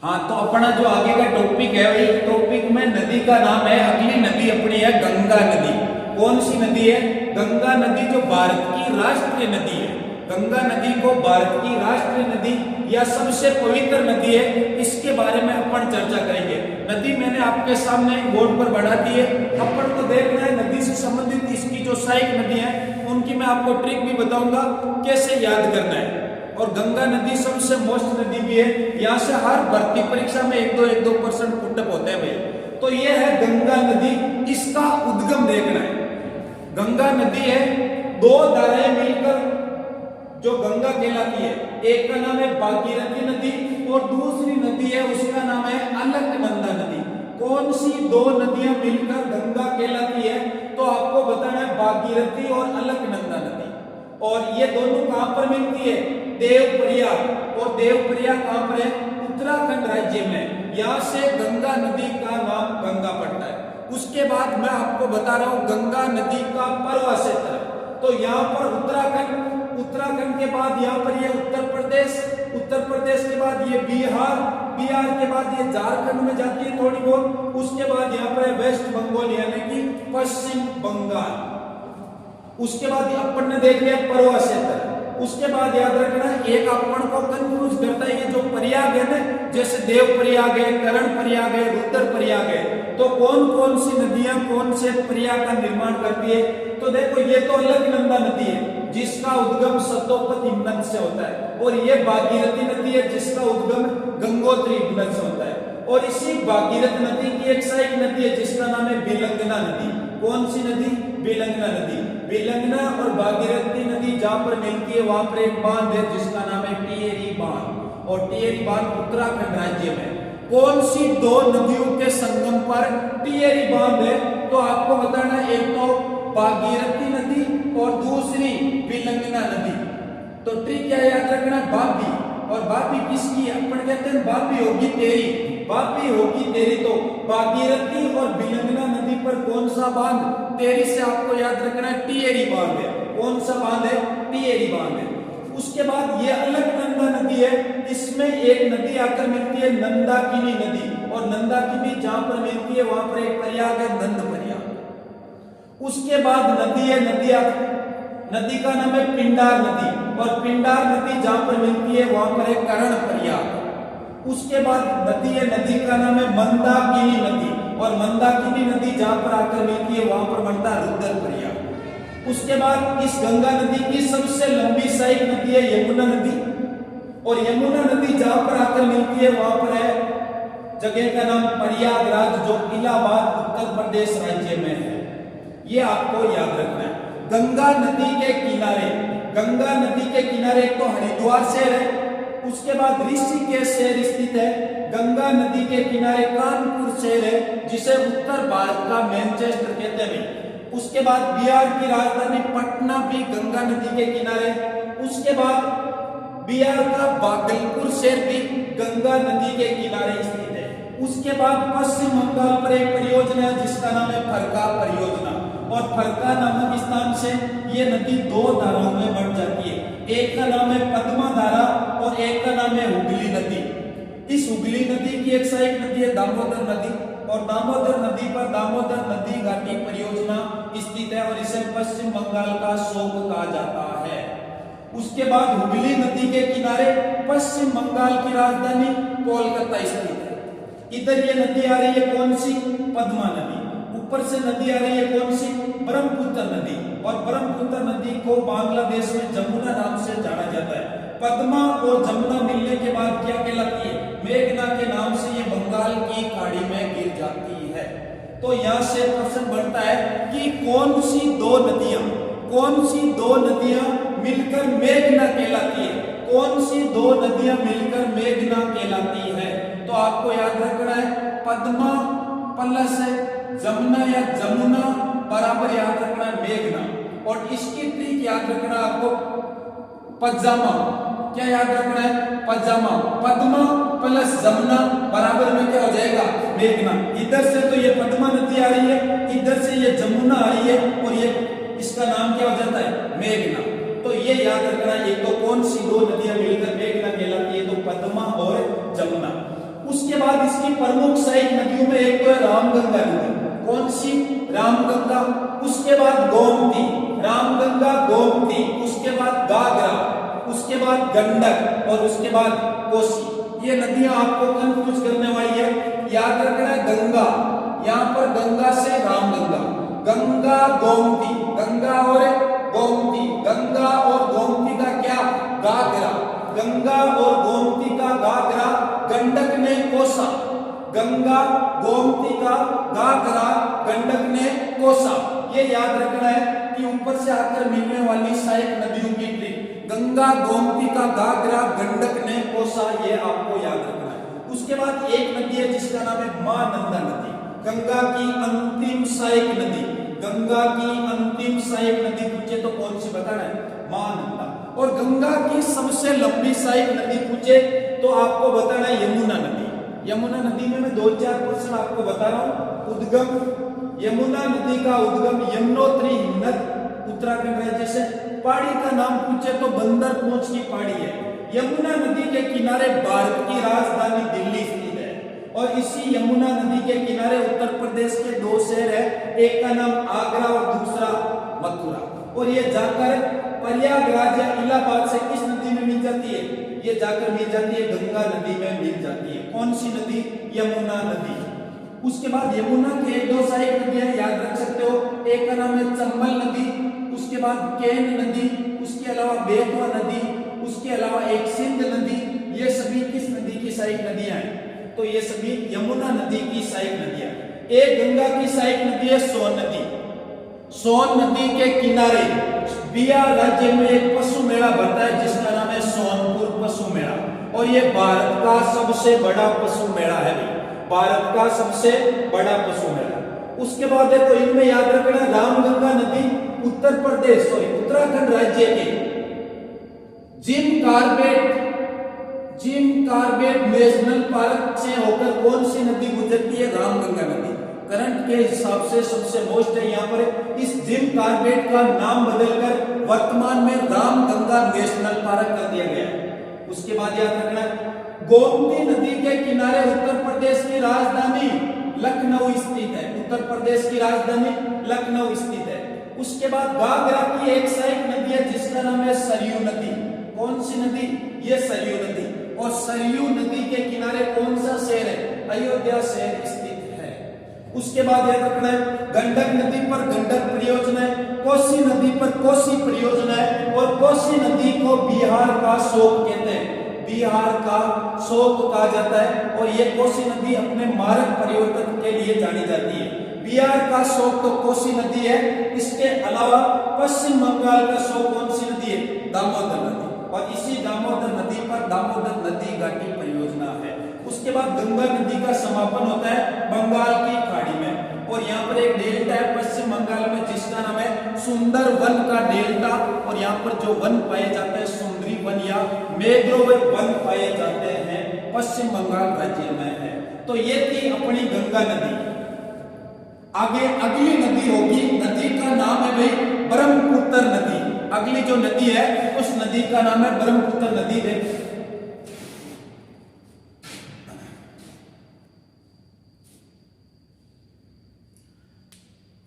हाँ, तो अपना जो आगे का टॉपिक है, वही टॉपिक में नदी का नाम है, अगली नदी अपनी है गंगा नदी। कौन सी नदी है? गंगा नदी, जो भारत की राष्ट्रीय नदी है। गंगा नदी को भारत की राष्ट्रीय नदी या सबसे पवित्र नदी है, इसके बारे में अपन चर्चा करेंगे। नदी मैंने आपके सामने बोर्ड पर बढ़ा दी है, अपन को देखना है नदी से संबंधित इसकी जो सहायक नदी है उनकी मैं आपको ट्रिक भी बताऊंगा कैसे याद करना है। और गंगा नदी सबसे मोस्ट नदी भी है, यहाँ से हर भर्ती परीक्षा में 1-2% पुटअप होते हैं भाई। तो ये है गंगा नदी, इसका उद्गम देखना है। गंगा नदी है, दो धाराएं मिलकर जो गंगा कहलाती है, एक का नाम है भागीरथी नदी और दूसरी नदी है उसका नाम है अलकनंदा नदी। कौन सी दो नदियां मिलकर गंगा कहलाती है? तो आपको बताना है भागीरथी और अलकनंदा नदी। और ये दोनों कहां पर मिलती है? देवप्रयाग। और देवप्रयाग कहां पर है? उत्तराखंड राज्य में। यहां से गंगा नदी का नाम गंगा पड़ता है। उसके बाद मैं आपको बता रहा हूं गंगा नदी का प्रवाह क्षेत्र। तो यहाँ पर उत्तराखंड के बाद यहाँ पर ये उत्तर प्रदेश के बाद ये बिहार के बाद ये झारखंड में जाती है थोड़ी बहुत। उसके बाद यहाँ पर है वेस्ट बंगाल यानी कि पश्चिम बंगाल। उसके बाद अपन ने देख लिया प्रवाह क्षेत्र। उसके बाद याद रखना, एक अपन को कंफ्यूज करता है ये जो प्रयाग है ना, जैसे देव प्रयाग है, करण प्रयाग है, रुद्र प्रयाग है, तो कौन कौन सी नदियां कौन से प्रयाग का निर्माण करती है? तो देखो, ये तो अलकनंदा नदी है जिसका उद्गम सतोपति नद से होता है, और ये भागीरथी नदी है जिसका उद्गम गंगोत्री नद से होता है। और इसी भागीरथ नदी की एक सहायक नदी है जिसका नाम है बिलंगना नदी। कौन सी नदी? बिलंगना नदी। बिलंगना और भागीरथी नदी जहां पर मिलती है वहां पर एक बांध है जिसका नाम है टिहरी बांध, और टिहरी बांध उत्तराखंड राज्य में। कौन सी दो नदियों के संगम पर टिहरी बांध है? तो आपको बताना, एक तो भागीरथी नदी और दूसरी बिलंगना नदी। तो ट्रिक क्या याद रखना? भाभी। और भाभी किसकी? अपन कहते हैं भाभी होगी तेरी, भाभी होगी तेरी। तो भागीरथी और बिलंगना नदी पर कौन सा बांध? तेरी से आपको याद रखना है टिहरी बांध है। कौन सा बांध है? टिहरी बांध है। उसके बाद ये अलकनंदा नदी है, इसमें एक नदी आकर मिलती है नंदाकिनी नदी, और नंदाकिनी जहां पर मिलती है वहां पर एक प्रयाग है नंद प्रयाग। उसके बाद नदी का नाम है पिंडार नदी, और पिंडार नदी जहां पर मिलती है वहां पर है करण प्रयाग। उसके बाद नदी का नाम है मंदाकिनी नदी, और मंदाकिनी नदी जहां पर आकर मिलती है वहां पर बनता है रुद्र प्रयाग। उसके बाद इस गंगा नदी की सबसे लंबी सहायक नदी है यमुना नदी, और यमुना नदी जहां पर आकर मिलती है वहां पर है जगह का नाम प्रयागराज, जो इलाहाबाद उत्तर प्रदेश राज्य में है। ये आपको याद रखना है। गंगा नदी के किनारे एक तो हरिद्वार शहर है, उसके बाद ऋषिकेश शहर स्थित है। गंगा नदी के किनारे कानपुर शहर है जिसे उत्तर भारत का मैनचेस्टर कहते हैं। उसके बाद बिहार की राजधानी पटना भी गंगा नदी के किनारे। उसके बाद बिहार का भागलपुर शहर भी गंगा नदी के किनारे स्थित है। उसके बाद पश्चिम बंगाल पर एक परियोजना है जिसका नाम है फरका परियोजना, और फरका नामक स्थान से ये नदी दो धाराओं में बढ़ जाती है। एक का नाम है पद्मा धारा और एक का नाम है हुगली नदी। इस हुगली नदी की एक सहायक नदी है दामोदर नदी, और दामोदर नदी पर दामोदर नदी घाटी परियोजना स्थित है, और इसे पश्चिम बंगाल का शोक कहा जाता है। उसके बाद हुगली नदी के किनारे पश्चिम बंगाल की राजधानी कोलकाता स्थित है। इधर ये नदी आ रही है कौन सी? पद्मा नदी। ऊपर से नदी आ रही है कौन सी? ब्रह्मपुत्र नदी, और ब्रह्मपुत्र नदी को बांग्लादेश में जमुना नाम से जाना जाता है। पद्मा और जमुना मिलने के बाद क्या कहलाती है? मेघना के नाम से ये बंगाल की खाड़ी में गिर जाती है। तो यहाँ से प्रश्न बनता है कि कौन सी दो नदियां मिलकर मेघना कहलाती है? कौन सी दो नदियां मिलकर मेघना कहलाती है? तो आपको याद रखना है पद्मा प्लस जमुना या जमुना बराबर याद रखना है मेघना। और इसकी ट्रिक याद रखना आपको पजामा। क्या याद रखना है? पजामा। पद्मा प्लस जमुना बराबर में क्या हो जाएगा? मेघना। इधर से तो ये पद्मा नदी आ रही है, इधर से ये जमुना आ रही है, और ये इसका नाम क्या हो जाता है? मेघना। तो ये याद रखना, ये तो कौन सी दो नदियां मिलकर मेघना कहलाती है? तो पद्मा और जमुना। बाद इसकी प्रमुख सहायक नदियों में एक तो है रामगंगा नदी। कौन सी? रामगंगा। उसके बाद गोमती, रामगंगा गोमती, उसके बाद गागरा, उसके बाद गंडक और उसके बाद कोसी। ये नदियां आपको कंफ्यूज करने वाली है। याद रखना है गंगा, यहां पर गंगा से रामगंगा, गंगा गोमती, गंगा और गोमती, गंगा और गोमती का क्या? गागरा, गंगा और गोमती का गागरा गंडक ने कोसा, गंगा गोमती का गागरा गंडक ने कोसा। ये याद रखना है कि ऊपर से आकर मिलने वाली सहायक नदियों की ट्रिक, गंगा गोमती का गागरा गंडक ने कोसा, ये आपको याद रखना है। उसके बाद एक नदी है जिसका नाम है महानंदा नदी, गंगा की अंतिम सहायक नदी। गंगा की अंतिम सहायक नदी पूछे तो कौन सी बताना है? महानंदा। और गंगा की सबसे लंबी सहायक नदी पूछे तो आपको बताना है यमुना नदी। यमुना नदी में मैं 2-4% आपको बता रहा हूं। उद्गम, यमुना नदी का उद्गम यमुनोत्री हिमनद उत्तराखंड राज्य से। पहाड़ी का नाम पूछे तो बंदर पूंछ की पहाड़ी है। यमुना नदी के किनारे भारत की राजधानी दिल्ली स्थित है और इसी यमुना नदी के किनारे उत्तर प्रदेश के 2 शहर है, एक का नाम आगरा और दूसरा मथुरा। और ये जाकर प्रयागराज या इलाहाबाद से किस नदी में मिल जाती है? ये जाकर मिल जाती है गंगा नदी में मिल जाती है। कौन सी नदी? यमुना नदी। उसके बाद यमुना की 1-2 सहायक नदियां याद रख सकते हो। एक का नाम है चंबल नदी, उसके बाद केन नदी, उसके अलावा बेतवा नदी, उसके अलावा एक सिंध नदी। ये सभी किस नदी की सहायक नदियां हैं? तो ये सभी यमुना नदी की सहायक नदियां। एक गंगा की सहायक नदी है सोन नदी। सोन नदी के किनारे बिहार राज्य में एक पशु मेला भरता है जिसका नाम है सोनपुर पशु मेला, और ये भारत का सबसे बड़ा पशु मेला है, भारत का सबसे बड़ा पशु मेला। उसके बाद देखो इनमें याद रखना, रामगंगा नदी उत्तर प्रदेश और उत्तराखंड राज्य के जिम कार्बेट नेशनल पार्क से होकर कौन सी नदी गुजरती है? रामगंगा नदी। करंट के हिसाब से सबसे मोस्ट है यहाँ पर। इस जिम कार्बेट का नाम बदलकर वर्तमान में रामगंगा नेशनल पार्क कर दिया गया है। उसके बाद याद रखना, गोमती नदी के किनारे उत्तर प्रदेश की राजधानी लखनऊ स्थित है। उत्तर प्रदेश की राजधानी लखनऊ स्थित है। उसके बाद गागरा की एक सहायक नदी है जिसका नाम है सरयू नदी। कौन सी नदी? ये सरयू नदी। और सरयू नदी के किनारे कौन सा शहर है? अयोध्या शहर स्थित है। उसके बाद याद रखना है, गंडक नदी पर गंडक परियोजना है, कोसी नदी पर कोसी परियोजना है, और कोसी नदी को बिहार का शोक कहते हैं, बिहार का शोक कहा जाता है। और ये कोसी नदी अपने मार्ग परिवर्तन के लिए जानी जाती है। बिहार का शोक तो कोसी नदी है। इसके अलावा पश्चिम बंगाल का शोक कौन सी नदी है? दामोदर नदी। और इसी दामोदर नदी पर दामोदर नदी घाटी परियोजना है। उसके बाद गंगा नदी का समापन होता है बंगाल की खाड़ी में, और यहाँ पर एक डेल्टा है पश्चिम बंगाल में जिसका नाम है सुंदर वन का डेल्टा। और यहाँ पर जो वन पाए जाते हैं सुंदरी वन या मैंग्रोव वन पाए जाते हैं, पश्चिम बंगाल राज्य में है। तो ये थी अपनी गंगा नदी। आगे अगली नदी होगी, नदी का नाम है भाई ब्रह्मपुत्र नदी। अगली जो नदी है उस नदी का नाम है ब्रह्मपुत्र नदी।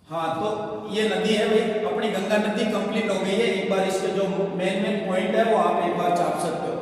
हाँ, तो ये नदी है भाई, अपनी गंगा नदी कंप्लीट हो गई है। एक बार इसके जो मेन पॉइंट है वो आप एक बार छाप सकते हो।